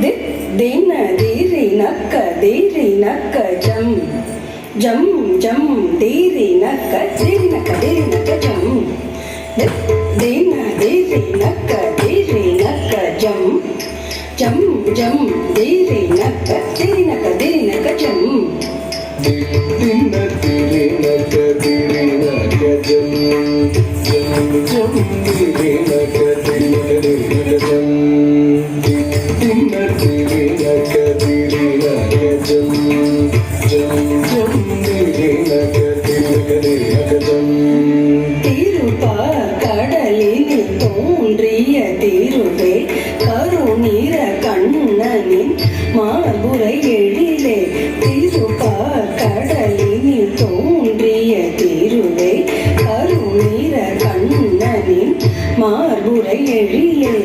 ದಿನ ದೀರಿ ನಕ್ಕ ಜಂ ಜಂ ಜಂ ದೀರಿ ನಕ್ಕ ಜಂ ದಿನ ದೀರಿ ನಕ್ಕ ಜಂ ಜಂ ಜಂ ದೀರಿ ನಕ್ಕ ಜಂ ದಿನ ದೀರಿ ನಕ್ಕ ಜಂ ಜಂ ಜಂ ದೀರಿ ನಕ್ಕ ಜಂ ದಿನ ದೀರಿ ನಕ್ಕ ಜಂ ಜಂ ಜಂ ದೀರಿ ನಕ್ಕ ಜಂ திருப்ப கடலில் தோன்றிய திருவே கருநீர கண்ணனின் மார்புரை எழிலே திருப்ப கடலில் தோன்றிய திருவே கருநீர கண்ணனின் மார்புரை எழிலே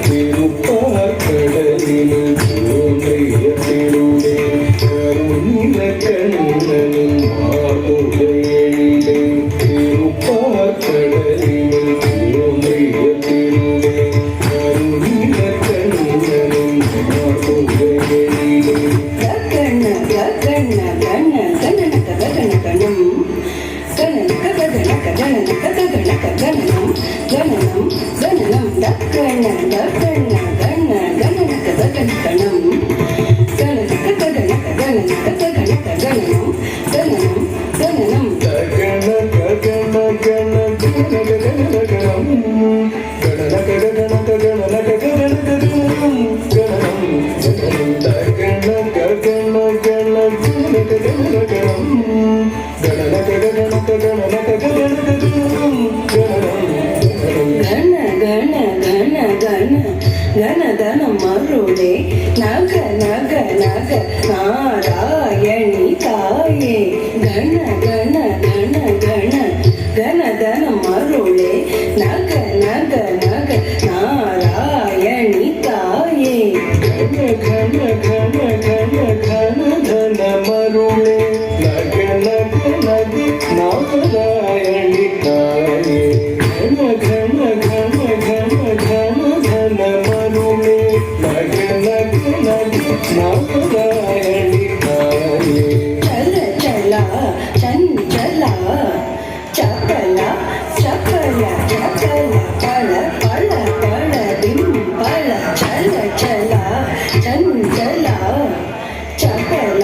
திருப்பார் கடலில் தோன்றிய திருவே கருநீர கண்ணனின் மார்புரை எழிலே திருப்பார் கடலில் தோன்றிய திருவே கருநீர கண்ணனின் மார்புரை எழிலே கண்ண கண்ண கண்ண கண்ணனக கண்ண கண்ணம் கண்ணனக கண்ணனக கண்ணனக கண்ணனக கண்ணனம் கண்ணனம் கண்ணனம் கண்ண கண்ண கண்ண கண்ணனக கண்ண கண்ணம் கண்ணனக கண்ணனக கண்ணனக கண்ணனக கண்ணனம் கண்ணனம் கண்ணனம் ಗಣಧನ ಮರುಳೆ ನಗ ನಗ ನಗ ನಾರಾಯಣಿ ತಾಯೇ ಗಣ ಗಣ ಗಣ ಗಣ ಗಣಧನ ಮರುಳೆ ನಗ ನಗ ನಗ ನಾರಾಯಣಿ ತಾಯೇ ಘನ ಘನ ಘನ ಘನ ಘನಧನ ಮರುಳೆ ನಗ ನಗ ನಗ ನಾರಾಯಣಿ ತಾಯೇ ಘನ ಘನ ಘನ ಘನ ಘನಧನ ಮರುಳೆ ನಗ ನಗ ನಗ ನಾರಾಯಣಿ ತಾಯೇ ಚಲ ಚಲ ಚಂಚಲ ಚಪಲ ಚಪಲ ಚಪಲ ಪಳ ಪಳ ಪಳ ದಿಂಪಳ ಚಲ ಚಲ ಚಂಚಲ ಚಪಲ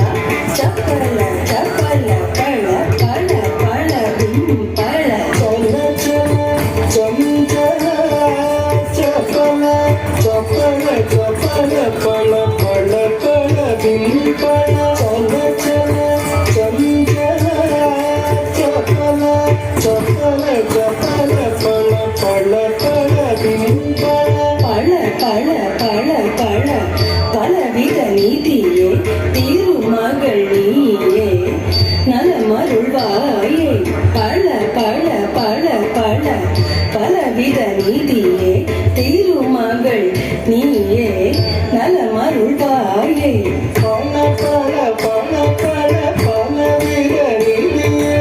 ಚಪಲ ಚಪಲ ಪಳ ಪಳ ಪಳ ದಿಂಪಳ ಚಲ ಚಲ ಚಂಚಲ ಚಪಲ ಚಪಲ ಚಪಲ ಪಳ ಪಳ ಪಳ ದಿಂಪಳ ಚಲ ಚಲ ಚಂಚಲ ಚಪಲ ಚಪಲ ಚಪಲ ಪಳ ಪಳ ಪಳ ದಿಂಪಳ பழ பழ பழ பழ பலவித நீதியே திருமகள் நீயே நலமருள்வாயே பழ பழ பழ பழ பலவித நீதியே திருமகள் நீயே நலமருள்வாயே பல பல பல பல பலவித நீதியே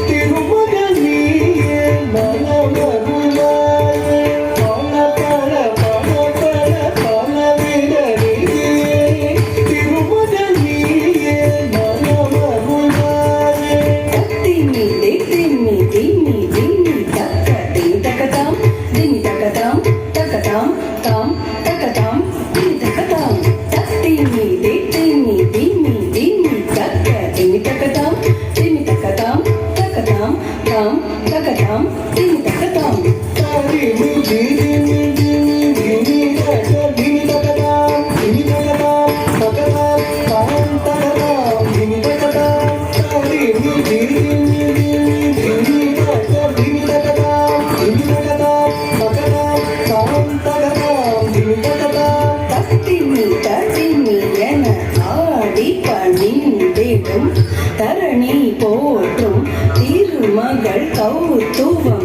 திருமகள் நீயே நலமருள்வாயே பல பல பல பல பலவித நீதியே திருமகள் நீயே நலமருள்வாயே திம்மி திம்மி திம்மி திம்மி தக்க திம்மி தக்கதாம் திம்மி தக்கதாம் தக்கதாம் தாம் தக்கதாம் திம்மி தக்கதாம் தத்திம்மி திம்மி திம்மி திம்மி தக்க திம்மி தக்கதாம் திம்மி தக்கதாம் தக்கதாம் தாம் தக்கதாம் திம்மி தக்கதாம் தாரிமி திமி திமி திமி தக்க திமி தக்கதாம் திமி தக்கதாம் தக்கதாம் தாம் தக்கதாம் திமி தக்கதாம் தாரிமி திமி திமி திமி தக்க திமி தக்கதாம் திமி தக்கதாம் தக்கதாம் தாம் தக்கதாம் திமி தக்கதாம் தத்திம்மி தத்திம்மி என ஆடி பணிந்திடும் தரணி போற்றும் திருமகள் கௌத்துவம்